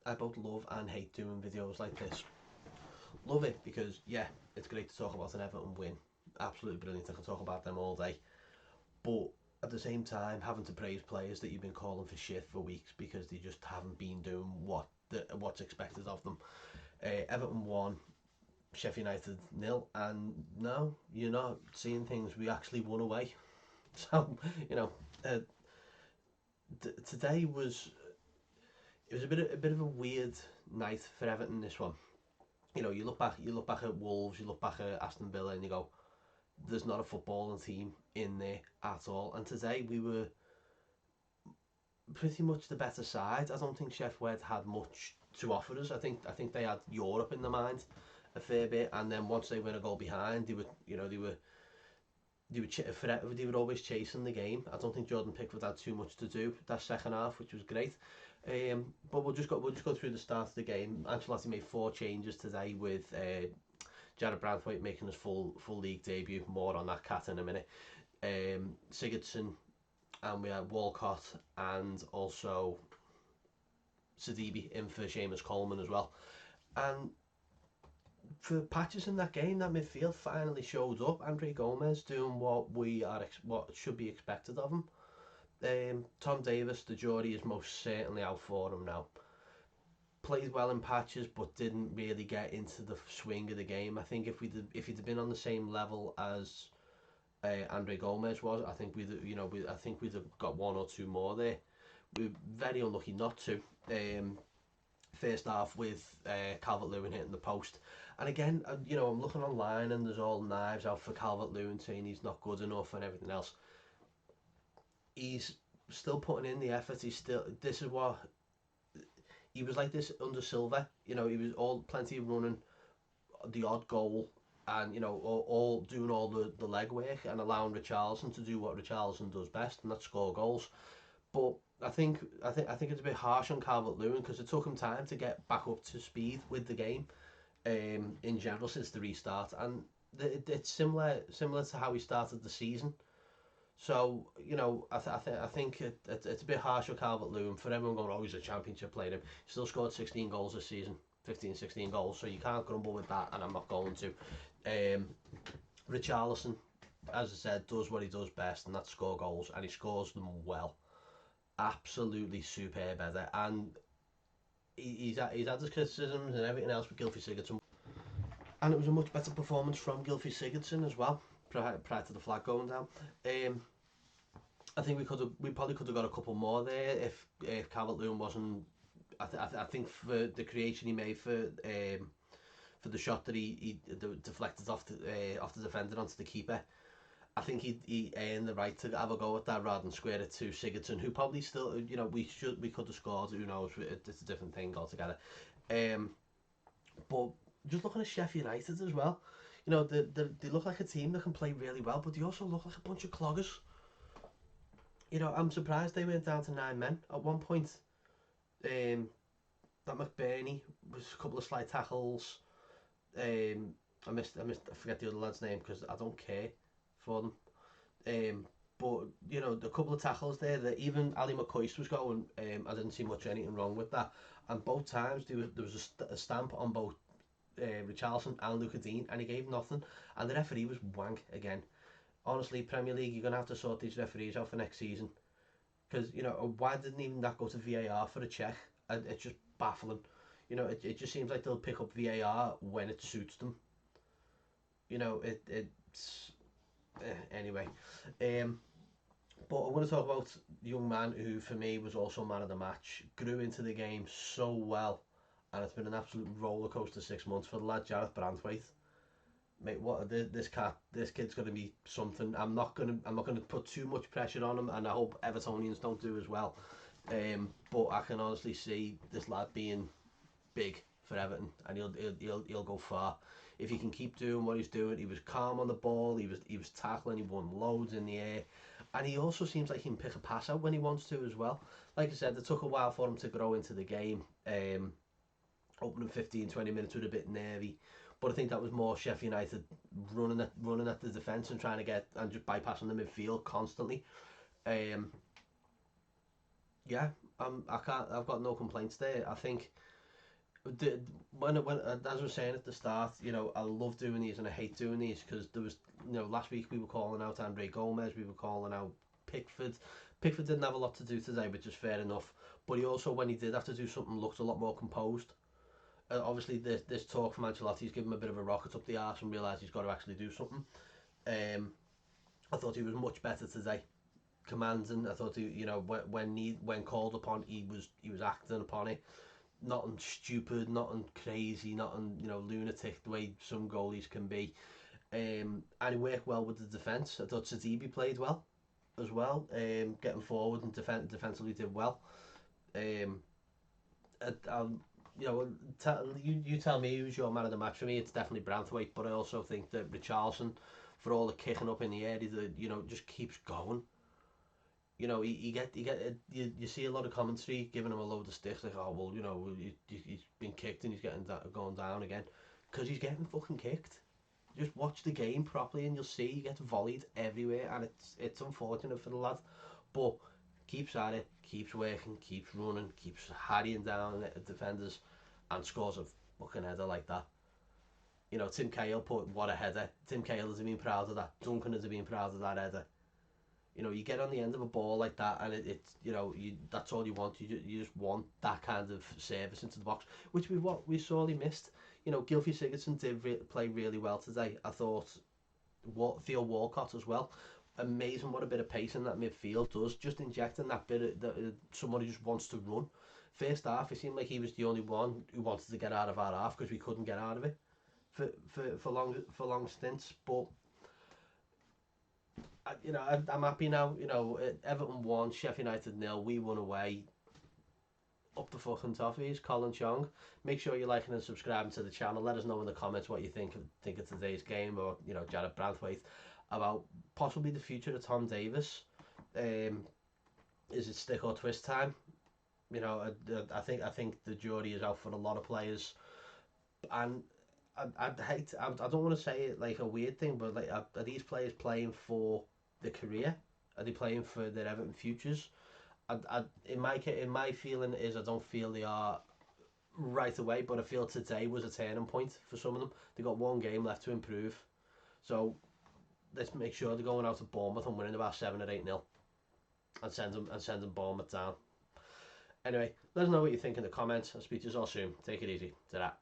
I both love and hate doing videos like this. Love it because, yeah, it's great to talk about an Everton win. Absolutely brilliant. I can talk about them all day. But at the same time, having to praise players that you've been calling for shit for weeks because they just haven't been doing what's expected of them. Everton won, Sheffield United nil, and no, you're not seeing things. We actually won away. So you know, uh, today was a bit of a weird night for Everton. This one, you know, you look back at Wolves, you look back at Aston Villa, and you go, there's not a footballing team in there at all. And today we were pretty much the better side. I don't think Sheffield had much to offer us. I think they had Europe in their mind a fair bit, and then once they went a goal behind, they were always chasing the game. I don't think Jordan Pickford had too much to do that second half, which was great. But we'll just go through the start of the game. Ancelotti made 4 changes today with Jared Branthwaite making his full league debut. More on that cat in a minute. Sigurdsson, and we had Walcott and also Sidibe in for Seamus Coleman as well. And for patches in that game, that midfield finally showed up. Andre Gomez doing what should be expected of him. Tom Davis, the jury is most certainly out for him now. Played well in patches, but didn't really get into the swing of the game. I think if he'd been on the same level as Andre Gomez was, I think we'd have got 1 or 2 more there. We were very unlucky not to. First half with Calvert-Lewin hitting the post, and again, I'm looking online and there's all knives out for Calvert-Lewin saying he's not good enough and everything else. He's still putting in the effort. This is what he was like this under Silva. He was plenty of running, the odd goal, and all doing all the legwork and allowing Richarlison to do what Richarlison does best, and that's score goals. But I think it's a bit harsh on Calvert-Lewin because it took him time to get back up to speed with the game in general since the restart, and it's similar to how he started the season. So I think it's a bit harsh on Calvert-Lewin for everyone going, oh, he's a championship player. He still scored 16 goals this season, 16 goals, so you can't grumble with that, and I'm not going to. Richarlison, as I said, does what he does best, and that's score goals, and he scores them well. Absolutely superb header, and he's had his criticisms and everything else with Gylfi Sigurdsson, and it was a much better performance from Gylfi Sigurdsson as well prior to the flag going down. I think we probably could have got a couple more there if Calvert-Lewin wasn't. I think for the creation he made for the shot that he deflected off the defender onto the keeper, I think he earned the right to have a go at that rather than square it to Sigurdsson, who probably still, we could have scored. Who knows? It's a different thing altogether. But just looking at Sheffield United as well, they look like a team that can play really well, but they also look like a bunch of cloggers. I'm surprised they went down to 9 men at one point. That McBurney was a couple of slight tackles. I forget the other lad's name because I don't care for them. But the couple of tackles there that even Ali McCoist was going, I didn't see anything wrong with that. And both times there was a stamp on both Richarlison and Luca Dean, and he gave nothing. And the referee was wank again. Honestly, Premier League, you're gonna have to sort these referees out for next season. Because why didn't even that go to VAR for a check? And it's just baffling. It just seems like they'll pick up VAR when it suits them. It's anyway. But I want to talk about the young man who, for me, was also man of the match. Grew into the game so well, and it's been an absolute roller coaster 6 months for the lad Jared Branthwaite. Mate, this kid's going to be something. I'm not going to put too much pressure on him, and I hope Evertonians don't do as well. But I can honestly see this lad being big for Everton, and he'll go far if he can keep doing what he's doing. He was calm on the ball. He was tackling. He won loads in the air, and he also seems like he can pick a pass out when he wants to as well. Like I said, it took a while for him to grow into the game. Opening 15-20 minutes was a bit nervy, but I think that was more Sheffield United running at the defence and trying to get and just bypassing the midfield constantly. Yeah, I've got no complaints there. I think the, when as I was saying at the start, you know, I love doing these and I hate doing these because there was, you know, last week we were calling out Andre Gomez, we were calling out Pickford. Pickford didn't have a lot to do today, which is fair enough. But he also, when he did have to do something, looked a lot more composed. Obviously, this talk from Ancelotti's given him a bit of a rocket up the arse and realised he's got to actually do something. I thought he was much better today, commanding. I thought he, you know, when called upon, he was acting upon it. Nothing stupid, nothing crazy, nothing, you know, lunatic the way some goalies can be. And he worked well with the defence. I thought Sadibi played well as well. Getting forward and defensively did well. Um, you know, you tell me who's your man of the match. For me, it's definitely Branthwaite, but I also think that Richarlison, for all the kicking up in the air, you know, just keeps going. You know, you see a lot of commentary giving him a load of sticks like, oh well, you know, he's been kicked and he's going down again, because he's getting fucking kicked. Just watch the game properly and you'll see he gets volleyed everywhere, and it's unfortunate for the lad, but keeps at it, keeps working, keeps running, keeps harrying down defenders, and scores a fucking header like that. You know, Tim Cahill put what a header. Tim Cahill has been proud of that. Duncan has been proud of that header. You know, you get on the end of a ball like that, and it's, you know, that's all you want. You just want that kind of service into the box, which we sorely missed. You know, Gylfi Sigurdsson did play really well today. I thought Theo Walcott as well. Amazing what a bit of pace in that midfield does. Just injecting that bit of someone who just wants to run. First half, it seemed like he was the only one who wanted to get out of our half because we couldn't get out of it for long stints. But you know, I'm happy now. You know, Everton won, Sheffield United 0. We won away. Up the fucking toffees, Colin Chong. Make sure you're liking and subscribing to the channel. Let us know in the comments what you think of today's game, or, you know, Jared Branthwaite, about possibly the future of Tom Davis. Is it stick or twist time? You know, I think the jury is out for a lot of players, and I don't want to say it like a weird thing, but like, are these players playing for the career? Are they playing for their Everton futures? In my feeling is, I don't feel they are right away, but I feel today was a turning point for some of them. They got one game left to improve, so let's make sure they're going out to Bournemouth and winning about 7 or 8 nil, and send them Bournemouth down. Anyway, let us know what you think in the comments. I'll speak to you all soon. Take it easy. Ta-ra.